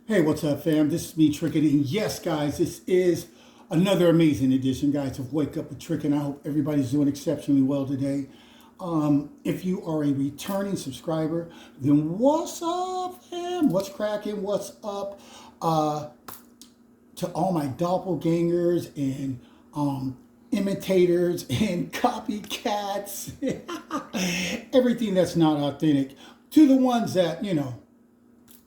Hey, what's up, fam? This is me, Trickin', and yes, guys, this is another amazing edition, guys, of Wake Up with Trickin'. I hope everybody's doing exceptionally well today. If you are a returning subscriber, then what's up, fam? What's cracking? What's up? To all my doppelgangers and imitators and copycats, everything that's not authentic, to the ones that,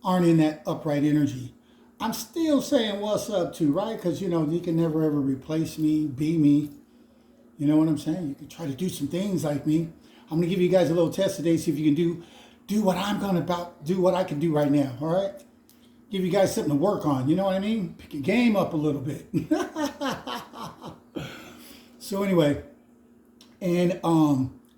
aren't in that upright energy. I'm still saying what's up to, right? Because, you can never ever replace me, be me. You know what I'm saying? You can try to do some things like me. I'm going to give you guys a little test today, see if you can do what I'm going to do what I can do right now, all right? Give you guys something to work on, you know what I mean? Pick your game up a little bit. So anyway, and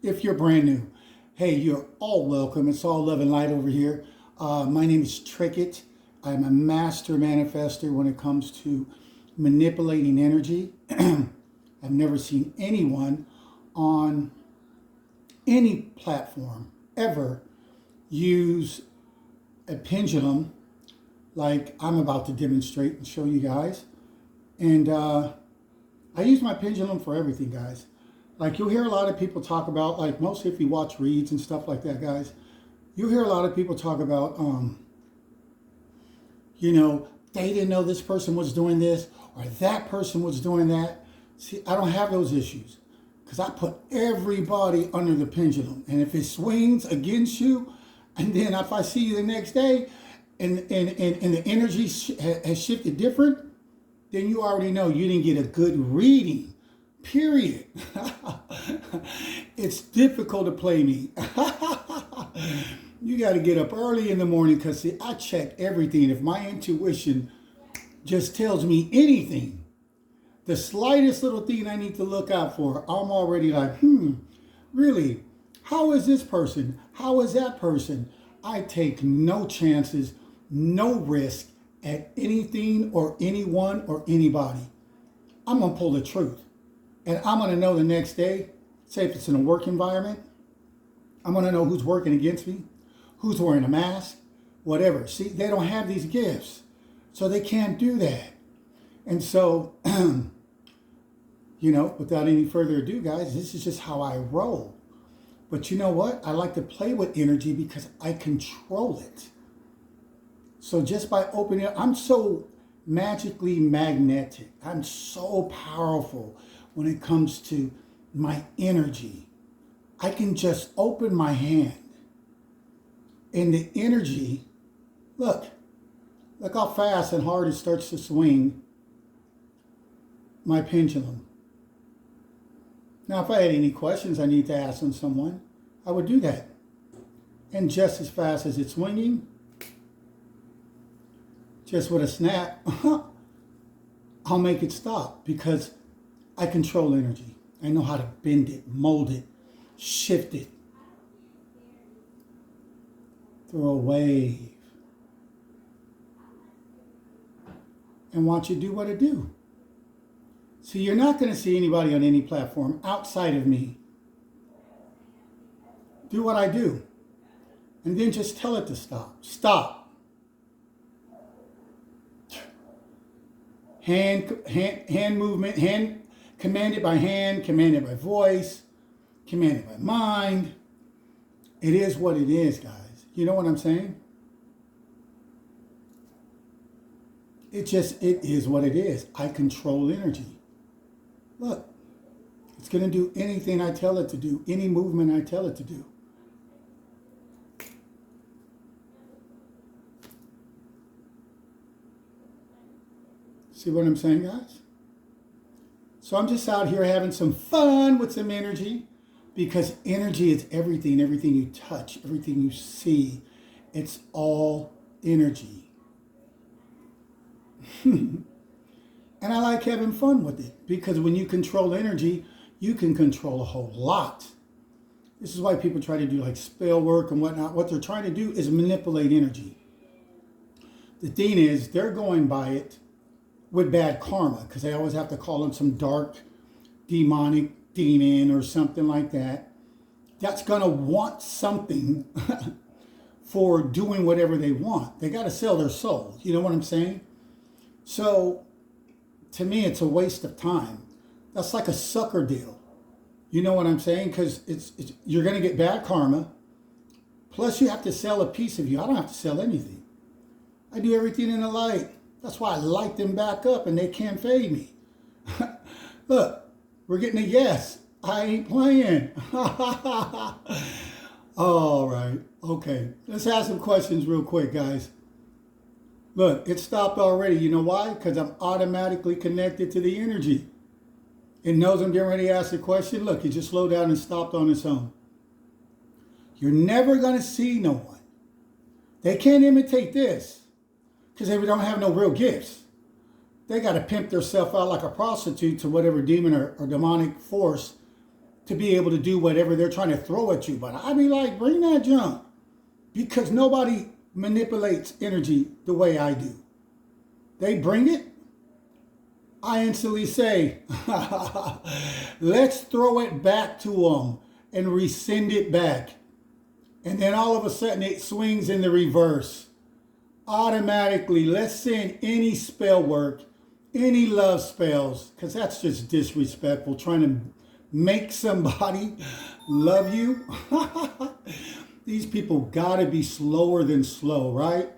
if you're brand new, hey, you're all welcome. It's all love and light over here. My name is Trickett. I'm a master manifester when it comes to manipulating energy. I've never seen anyone on any platform ever use a pendulum like I'm about to demonstrate and show you guys. And I use my pendulum for everything, guys. Like you'll hear a lot of people talk about, like mostly if you watch reads and stuff like that, guys, you hear a lot of people talk about, they didn't know this person was doing this or that person was doing that. See, I don't have those issues because I put everybody under the pendulum. And if it swings against you, and then if I see you the next day and the energy has shifted different, then you already know you didn't get a good reading, period. It's difficult to play me. You got to get up early in the morning because, see, I check everything. If my intuition just tells me anything, the slightest little thing I need to look out for, I'm already like, really? How is this person? How is that person? I take no chances, no risk at anything or anyone or anybody. I'm going to pull the truth. And I'm going to know the next day, say if it's in a work environment, I'm going to know who's working against me, who's wearing a mask, whatever. See, they don't have these gifts, so they can't do that. And so, without any further ado, guys, this is just how I roll. But you know what? I like to play with energy because I control it. So just by opening it, I'm so magically magnetic. I'm so powerful when it comes to my energy. I can just open my hand and the energy, look how fast and hard it starts to swing my pendulum. Now, if I had any questions I need to ask on someone, I would do that. And just as fast as it's swinging, just with a snap, I'll make it stop because I control energy. I know how to bend it, mold it, shift it. Throw a wave. And watch it do what it do. So you're not going to see anybody on any platform outside of me do what I do. And then just tell it to stop. Stop. Hand movement, hand commanded by hand, commanded by voice, commanded by mind. It is what it is, guys. You know what I'm saying? It is what it is. I control energy. Look, it's going to do anything I tell it to do, any movement I tell it to do. See what I'm saying, guys? So I'm just out here having some fun with some energy because energy is everything you touch, everything you see. It's all energy. And I like having fun with it because when you control energy, you can control a whole lot. This is why people try to do like spell work and whatnot. What they're trying to do is manipulate energy. The thing is, they're going by it with bad karma because they always have to call them some dark, demonic demon or something like that. That's going to want something for doing whatever they want. They got to sell their soul. You know what I'm saying? So to me, it's a waste of time. That's like a sucker deal. You know what I'm saying? Because you're going to get bad karma. Plus, you have to sell a piece of you. I don't have to sell anything. I do everything in the light. That's why I light them back up and they can't fade me. Look, we're getting a yes. I ain't playing. All right. Okay. Let's ask some questions real quick, guys. Look, it stopped already. You know why? Because I'm automatically connected to the energy. It knows I'm getting ready to ask a question. Look, it just slowed down and stopped on its own. You're never going to see no one. They can't imitate this because they don't have no real gifts. They got to pimp themselves out like a prostitute to whatever demon or demonic force to be able to do whatever they're trying to throw at you. But I be like, bring that junk, because nobody manipulates energy the way I do. They bring it. I instantly say, let's throw it back to them and resend it back. And then all of a sudden it swings in the reverse. Automatically, let's send any spell work, any love spells, because that's just disrespectful, trying to make somebody love you. These people gotta be slower than slow, right?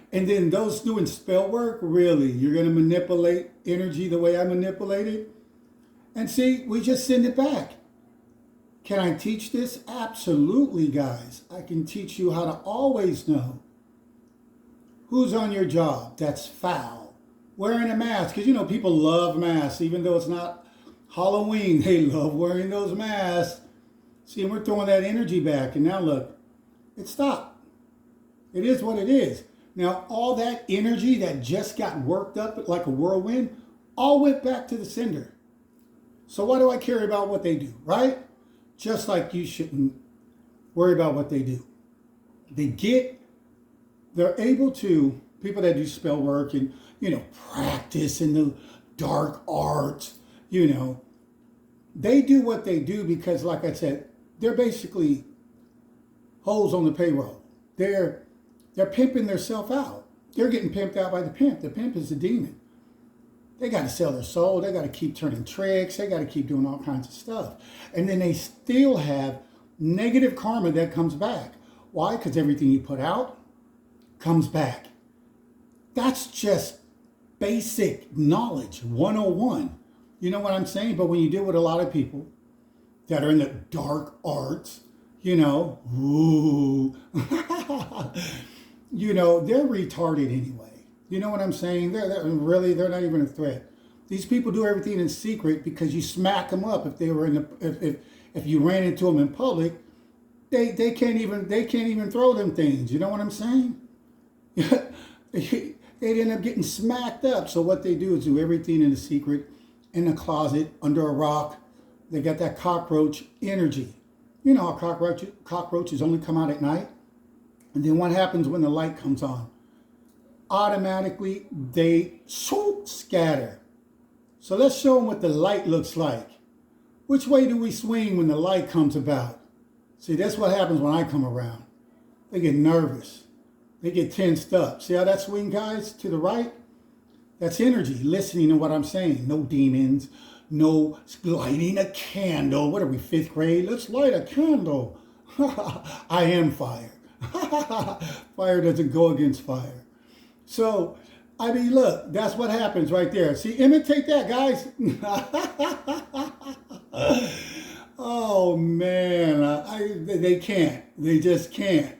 And then those doing spell work, really, you're gonna manipulate energy the way I manipulate it? And see, we just send it back. Can I teach this? Absolutely, guys. I can teach you how to always know who's on your job that's foul. Wearing a mask, because you know people love masks, even though it's not Halloween, they love wearing those masks. See, we're throwing that energy back, and now look, it stopped. It is what it is. Now, all that energy that just got worked up like a whirlwind, all went back to the sender. So why do I care about what they do, right? Just like you shouldn't worry about what they do. They're able to, people that do spell work and, practice in the dark arts, they do what they do because, like I said, they're basically hoes on the payroll. They're pimping themselves out. They're getting pimped out by the pimp. The pimp is the demon. They got to sell their soul. They got to keep turning tricks. They got to keep doing all kinds of stuff. And then they still have negative karma that comes back. Why? Because everything you put out comes back. That's just basic knowledge, 101. You know what I'm saying? But when you deal with a lot of people that are in the dark arts, ooh, they're retarded anyway. You know what I'm saying? They're not even a threat. These people do everything in secret because you smack them up. If they were if you ran into them in public, they can't even throw them things. You know what I'm saying? They'd end up getting smacked up. So what they do is do everything in the secret, in a closet, under a rock. They got that cockroach energy. You know how cockroaches only come out at night? And then what happens when the light comes on? Automatically, they scatter. So let's show them what the light looks like. Which way do we swing when the light comes about? See, that's what happens when I come around. They get nervous. They get tensed up. See how that swing, guys, to the right? That's energy, listening to what I'm saying. No demons, no lighting a candle. What are we, 5th grade? Let's light a candle. I am fire. Fire doesn't go against fire. So, look, that's what happens right there. See, imitate that, guys. Oh, man. They can't. They just can't.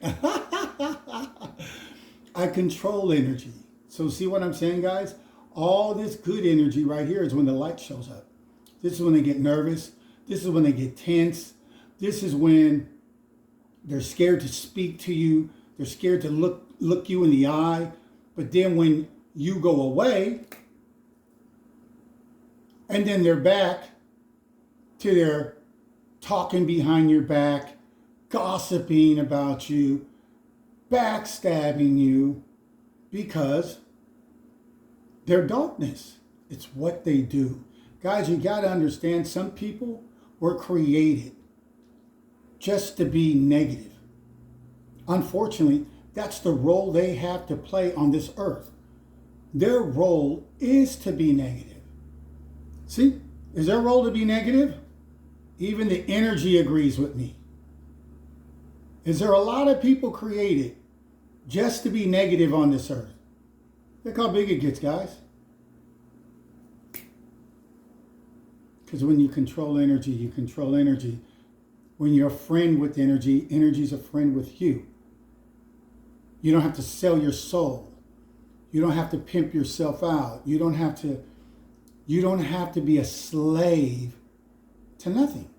I control energy. So see what I'm saying, guys? All this good energy right here is when the light shows up. This is when they get nervous. This is when they get tense. This is when they're scared to speak to you. They're scared to look you in the eye. But then when you go away, and then they're back to their talking behind your back, gossiping about you, backstabbing you, because they're darkness. It's what they do. Guys, you got to understand, some people were created just to be negative. Unfortunately, that's the role they have to play on this earth. Their role is to be negative. See, is their role to be negative? Even the energy agrees with me. Is there a lot of people created just to be negative on this earth? Look how big it gets, guys. Because when you control energy, you control energy. When you're a friend with energy, energy's a friend with you. You don't have to sell your soul. You don't have to pimp yourself out. You don't have to be a slave to nothing.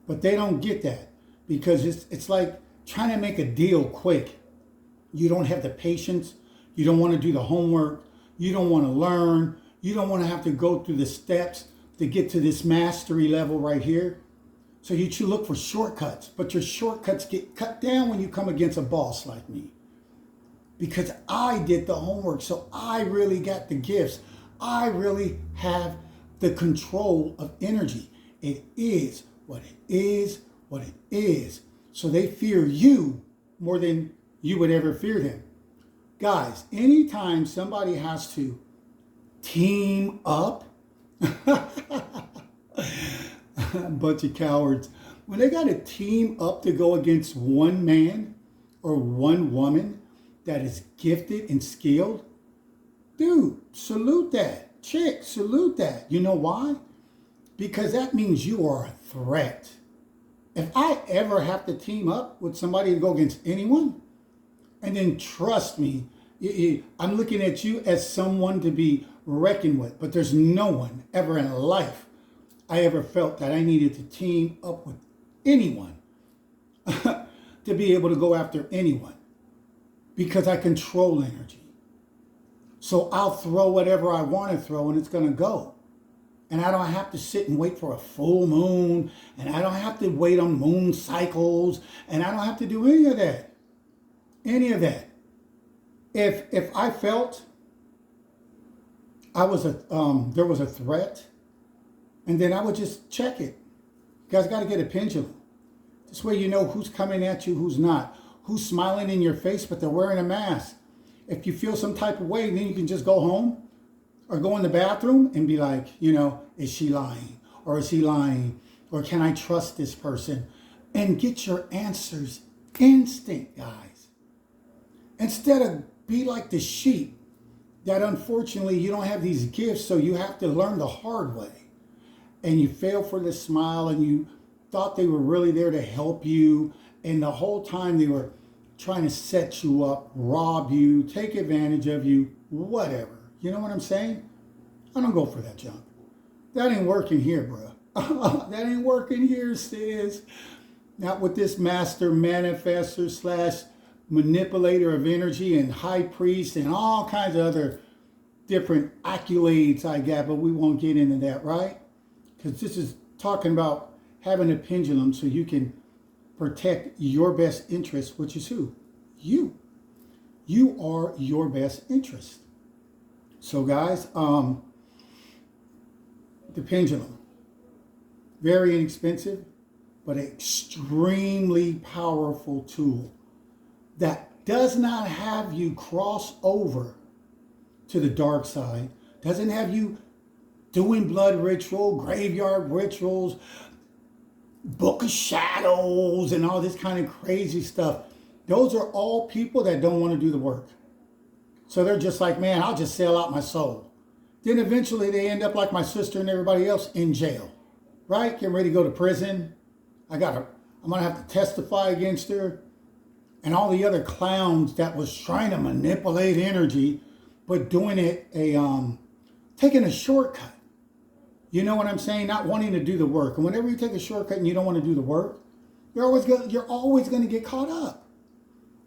But they don't get that because it's like trying to make a deal quick. You don't have the patience. You don't want to do the homework. You don't want to learn. You don't want to have to go through the steps to get to this mastery level right here. So you should look for shortcuts, but your shortcuts get cut down when you come against a boss like me. Because I did the homework, so I really got the gifts. I really have the control of energy. It is what it is, what it is. So they fear you more than you would ever fear them. Guys, anytime somebody has to team up, a bunch of cowards, when they got to team up to go against one man or one woman that is gifted and skilled, dude, salute that. Chick, salute that. You know why? Because that means you are a threat. If I ever have to team up with somebody to go against anyone, and then trust me, I'm looking at you as someone to be reckoned with, but there's no one ever in life I ever felt that I needed to team up with anyone to be able to go after anyone because I control energy. So I'll throw whatever I want to throw and it's going to go. And I don't have to sit and wait for a full moon, and I don't have to wait on moon cycles, and I don't have to do any of that. Any of that. If I felt there was a threat, and then I would just check it. You guys got to get a pendulum. This way you know who's coming at you, who's not. Who's smiling in your face, but they're wearing a mask. If you feel some type of way, then you can just go home or go in the bathroom and be like, is she lying? Or is he lying? Or can I trust this person? And get your answers instant, guys. Instead of be like the sheep that unfortunately you don't have these gifts, so you have to learn the hard way. And you fail for the smile, and you thought they were really there to help you, and the whole time they were trying to set you up, rob you, take advantage of you, whatever. You know what I'm saying? I don't go for that junk. That ain't working here, bro. That ain't working here, sis. Not with this master manifester / manipulator of energy and high priest and all kinds of other different accolades I got, but we won't get into that, right? Because this is talking about having a pendulum so you can protect your best interest, which is who? You. You are your best interest. So guys, the pendulum, very inexpensive, but extremely powerful tool that does not have you cross over to the dark side, doesn't have you doing blood ritual, graveyard rituals, book of shadows, and all this kind of crazy stuff. Those are all people that don't want to do the work. So they're just like, man, I'll just sell out my soul. Then eventually they end up like my sister and everybody else in jail, right? Getting ready to go to prison. I'm going to have to testify against her. And all the other clowns that was trying to manipulate energy, but doing it taking a shortcut. You know what I'm saying? Not wanting to do the work. And whenever you take a shortcut and you don't want to do the work, you're always going to get caught up.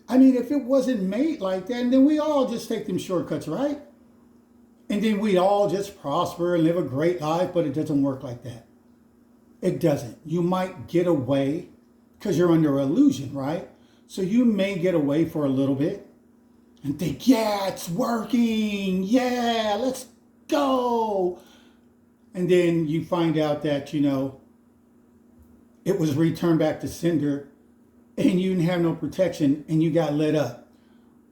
I mean, if it wasn't made like that, then we all just take them shortcuts, right? And then we all just prosper and live a great life, but it doesn't work like that. It doesn't. You might get away because you're under illusion, right? So you may get away for a little bit and think, yeah, it's working. Yeah, let's go. And then you find out that, it was returned back to sender and you didn't have no protection and you got lit up.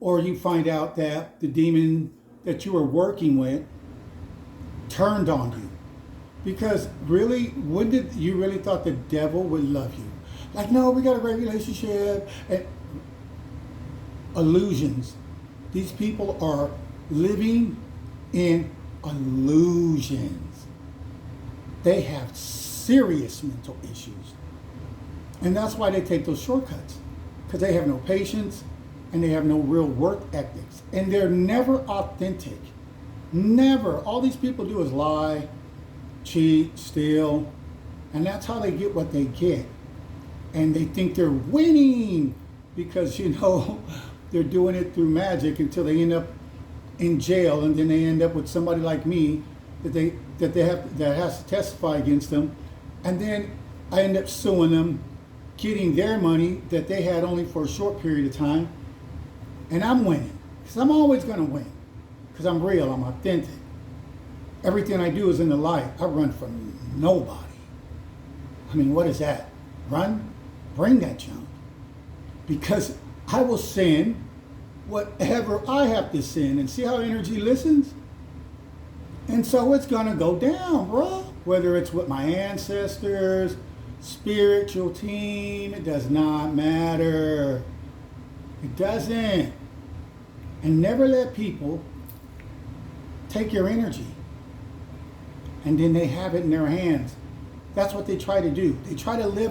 Or you find out that the demon that you were working with turned on you. Because really, when did you really thought the devil would love you? Like, no, we got a great relationship. And illusions. These people are living in illusions. They have serious mental issues. And that's why they take those shortcuts. Because they have no patience and they have no real work ethics. And they're never authentic. Never. All these people do is lie, cheat, steal. And that's how they get what they get. And they think they're winning because, they're doing it through magic until they end up in jail, and then they end up with somebody like me that has to testify against them, and then I end up suing them, getting their money that they had only for a short period of time, and I'm winning because I'm always going to win because I'm real, I'm authentic. Everything I do is in the light. I run from nobody. I mean, what is that? Run? Bring that junk. Because I will sin whatever I have to sin, and see how energy listens? And so it's going to go down, bro. Whether it's with my ancestors, spiritual team, it does not matter. It doesn't. And never let people take your energy and then they have it in their hands. That's what they try to do. They try to live